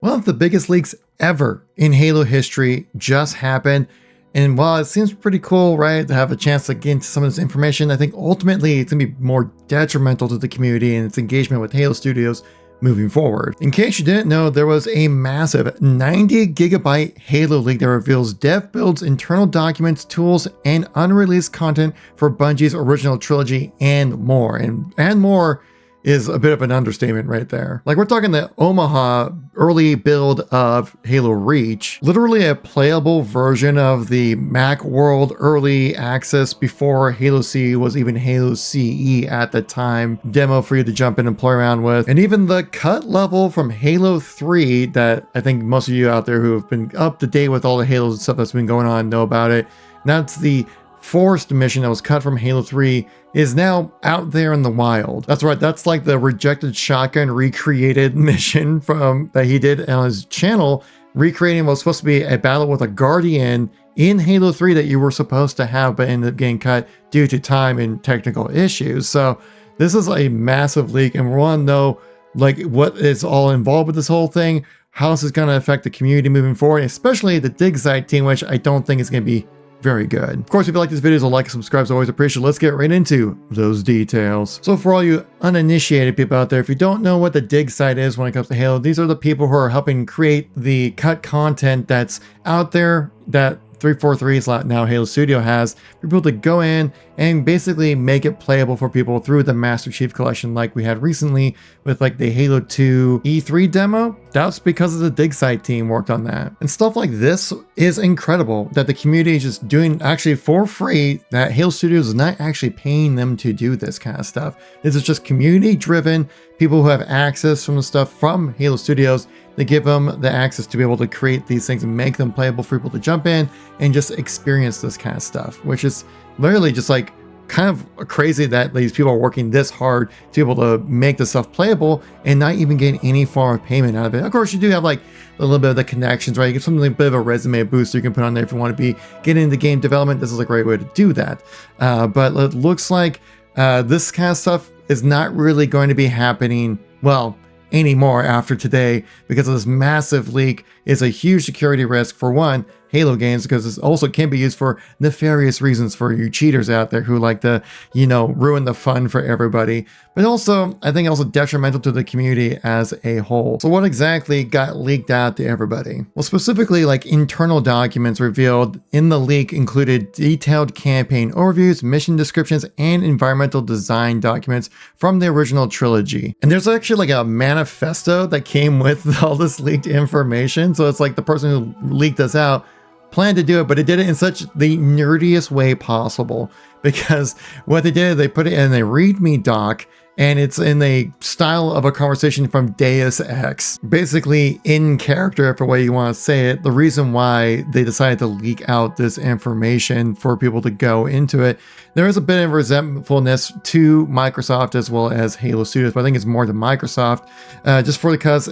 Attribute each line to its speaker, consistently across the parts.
Speaker 1: One of the biggest leaks ever in Halo history just happened. And while it seems pretty cool, right, to have a chance to get into some of this information, I think ultimately it's going to be more detrimental to the community and its engagement with Halo Studios moving forward. In case you didn't know, there was a massive 90 gigabyte Halo leak that reveals dev builds, internal documents, tools, and unreleased content for Bungie's original trilogy and more. And more is a bit of an understatement right there. Like, we're talking the Omaha early build of Halo Reach, literally a playable version of the Mac World early access before Halo C was even Halo CE at the time, demo for you to jump in and play around with, and even the cut level from Halo 3 that I think most of you out there who have been up to date with all the Halo stuff that's been going on know about it. That's the forced mission that was cut from Halo 3 is now out there in the wild. That's right, that's like the rejected shotgun recreated mission from that he did on his channel, recreating what was supposed to be a battle with a Guardian in Halo 3 that you were supposed to have but ended up getting cut due to time and technical issues. So this is a massive leak, and we want to know like what is all involved with this whole thing, how this is going to affect the community moving forward, especially the digsite team, which I don't think is going to be very good. Of course, if you like this video, like and subscribe is always appreciated. Let's get right into those details. So for all you uninitiated people out there, if you don't know what the digsite is when it comes to Halo, these are the people who are helping create the cut content that's out there that 343 now Halo Studio has for people to go in and basically make it playable for people through the Master Chief Collection like we had recently with like the Halo 2 E3 demo. That's because of the digsite team worked on that. And stuff like this is incredible that the community is just doing actually for free, that Halo Studios is not actually paying them to do this kind of stuff. This is just community driven, people who have access from the stuff from Halo Studios. They give them the access to be able to create these things and make them playable for people to jump in and just experience this kind of stuff, which is literally just like kind of crazy that these people are working this hard to be able to make the stuff playable and not even getting any form of payment out of it. Of course, you do have like a little bit of the connections, right? You get something like a bit of a resume booster you can put on there if you want to be getting into game development. This is a great way to do that. But it looks like this kind of stuff is not really going to be happening, well, anymore after today, because of this massive leak is a huge security risk for one, Halo games, because this also can be used for nefarious reasons for you cheaters out there who like to, you know, ruin the fun for everybody. But also, I think also detrimental to the community as a whole. So what exactly got leaked out to everybody? Well, specifically, like internal documents revealed in the leak included detailed campaign overviews, mission descriptions, and environmental design documents from the original trilogy. And there's actually like a manifesto that came with all this leaked information. So it's like the person who leaked this out planned to do it, but it did it in such the nerdiest way possible, because what they did, they put it in a README doc, and it's in the style of a conversation from Deus Ex, basically in character for way you want to say it. The reason why they decided to leak out this information for people to go into it, there is a bit of resentfulness to Microsoft as well as Halo Studios, but I think it's more to Microsoft, just because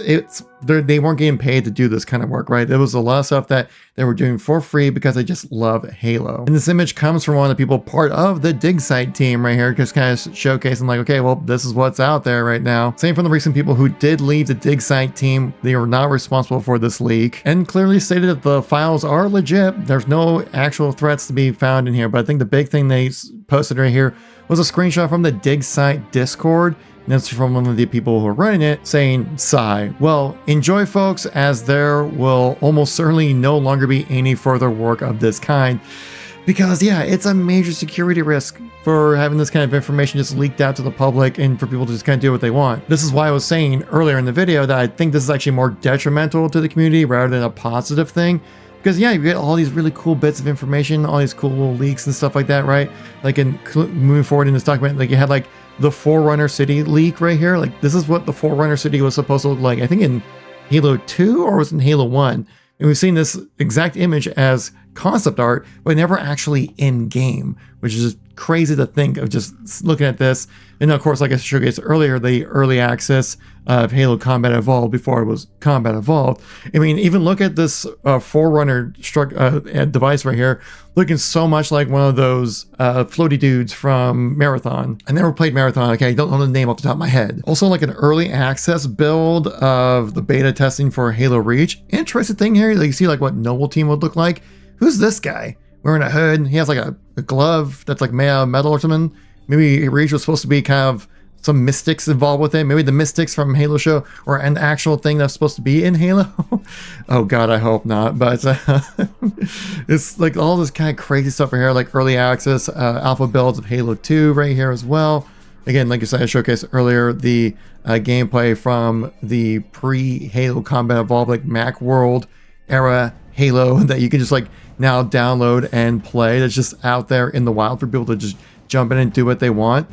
Speaker 1: they weren't getting paid to do this kind of work, right? There was a lot of stuff that they were doing for free because they just love Halo. And this image comes from one of the people part of the digsite team right here, just kind of showcasing like, okay, well, this is what's out there right now. Same from the recent people who did leave the digsite team. They were not responsible for this leak and clearly stated that the files are legit. There's no actual threats to be found in here, but I think the big thing they posted right here was a screenshot from the digsite Discord. And that's from one of the people who are running it saying, sigh. Well, enjoy folks, as there will almost certainly no longer be any further work of this kind. Because yeah, it's a major security risk for having this kind of information just leaked out to the public and for people to just kind of do what they want. This is why I was saying earlier in the video that I think this is actually more detrimental to the community rather than a positive thing. Because yeah, you get all these really cool bits of information, all these cool little leaks and stuff like that, right? Like in moving forward in this document, like you had like the Forerunner City leak right here. Like this is what the Forerunner City was supposed to look like, I think in Halo 2 or was it in Halo 1? And we've seen this exact image as concept art, but never actually in game, which is just crazy to think of, just looking at this. And of course, like I showcased earlier, the early access of Halo Combat Evolved before it was Combat Evolved. I mean, even look at this Forerunner device right here, looking so much like one of those floaty dudes from Marathon. I never played Marathon, okay, I don't know the name off the top of my head. Also, like an early access build of the beta testing for Halo Reach. Interesting thing here, like you see like what Noble Team would look like. Who's this guy? Wearing a hood, he has like a glove that's like made out of metal or something. Maybe Reach was supposed to be kind of some mystics involved with it. Maybe the mystics from Halo show or an actual thing that's supposed to be in Halo. Oh God, I hope not. But it's like all this kind of crazy stuff right here, like early access alpha builds of Halo 2 right here as well. Again, like I said, I showcased earlier the gameplay from the pre-Halo Combat Evolved, like Mac World era Halo that you can just like now download and play. That's just out there in the wild for people to just jump in and do what they want.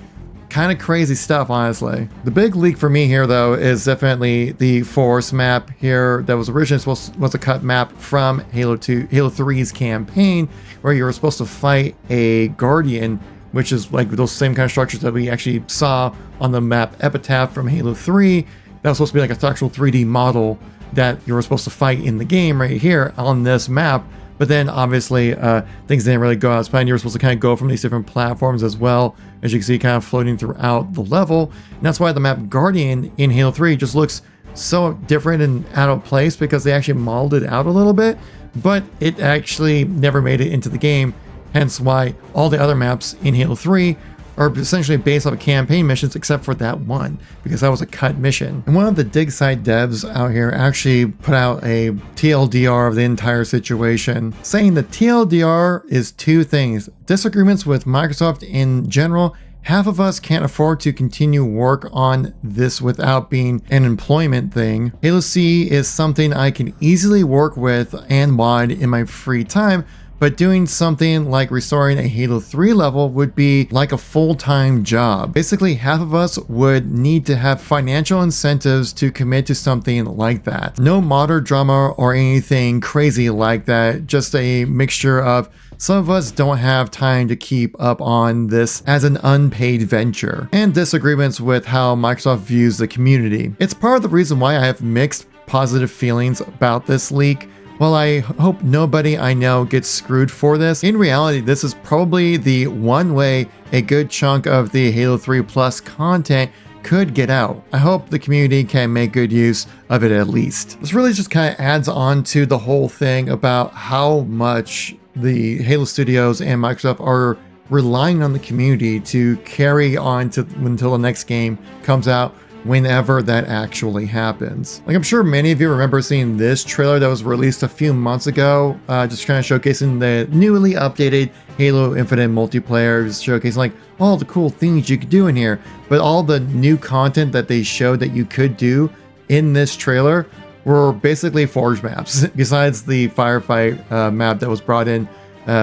Speaker 1: Kind of crazy stuff, honestly. The big leak for me here, though, is definitely the Force map here that was originally was a cut map from Halo 3's campaign, where you were supposed to fight a Guardian, which is like those same kind of structures that we actually saw on the map Epitaph from Halo 3. That was supposed to be like a actual 3D model that you were supposed to fight in the game right here on this map. But then obviously things didn't really go as planned. You were supposed to kind of go from these different platforms as well, as you can see, kind of floating throughout the level. And that's why the map Guardian in Halo 3 just looks so different and out of place, because they actually modeled it out a little bit, but it actually never made it into the game. Hence why all the other maps in Halo 3 are essentially based off of campaign missions, except for that one, because that was a cut mission. And one of the digsite devs out here actually put out a TLDR of the entire situation, saying the TLDR is two things: disagreements with Microsoft in general. Half of us can't afford to continue work on this without being an employment thing. Halo C is something I can easily work with and mod in my free time, but doing something like restoring a Halo 3 level would be like a full-time job. Basically, half of us would need to have financial incentives to commit to something like that. No modder drama or anything crazy like that, just a mixture of some of us don't have time to keep up on this as an unpaid venture, and disagreements with how Microsoft views the community. It's part of the reason why I have mixed positive feelings about this leak. While I hope nobody I know gets screwed for this, in reality, this is probably the one way a good chunk of the Halo 3 Plus content could get out. I hope the community can make good use of it at least. This really just kind of adds on to the whole thing about how much the Halo Studios and Microsoft are relying on the community to carry on to until the next game comes out, whenever that actually happens. Like, I'm sure many of you remember seeing this trailer that was released a few months ago, just kind of showcasing the newly updated Halo Infinite multiplayer, just showcasing like all the cool things you could do in here. But all the new content that they showed that you could do in this trailer were basically Forge maps, besides the firefight map that was brought in,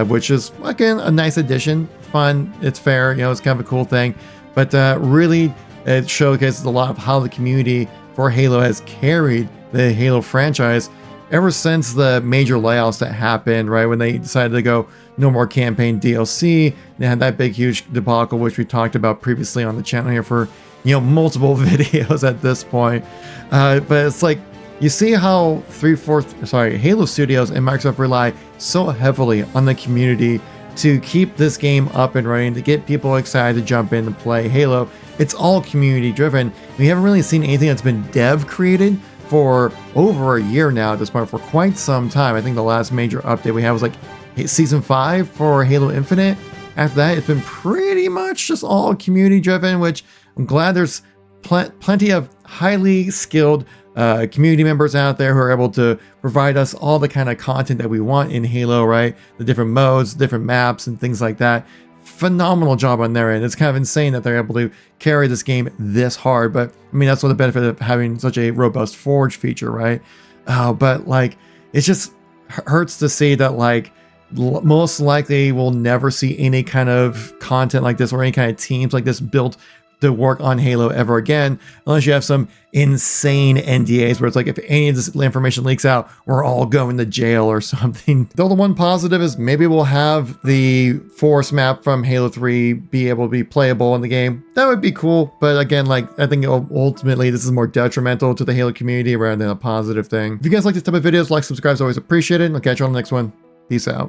Speaker 1: which is, again, a nice addition. Fun, it's fair, you know, it's kind of a cool thing. But really, it showcases a lot of how the community for Halo has carried the Halo franchise ever since the major layouts that happened, right? When they decided to go no more campaign DLC, they had that big, huge debacle, which we talked about previously on the channel here for, you know, multiple videos at this point. But it's like, you see how Halo Studios and Microsoft rely so heavily on the community to keep this game up and running, to get people excited to jump in and play Halo. It's all community driven. We haven't really seen anything that's been dev created for over a year now at this point, for quite some time. I think the last major update we had was like Season 5 for Halo Infinite. After that, it's been pretty much just all community driven, which I'm glad there's plenty of highly skilled community members out there who are able to provide us all the kind of content that we want in Halo, right? The different modes, different maps, and things like that. Phenomenal job on their end. It's kind of insane that they're able to carry this game this hard, but I mean, that's what the benefit of having such a robust Forge feature, right? But like, it just hurts to see that like most likely we'll never see any kind of content like this or any kind of teams like this built to work on Halo ever again, unless you have some insane NDAs where it's like, if any of this information leaks out, we're all going to jail or something. Though the one positive is maybe we'll have the force map from Halo 3 be able to be playable in the game. That would be cool. But again, like, I think ultimately this is more detrimental to the Halo community rather than a positive thing. If you guys like this type of videos, like, subscribe is always appreciated. I'll catch you on the next one. Peace out.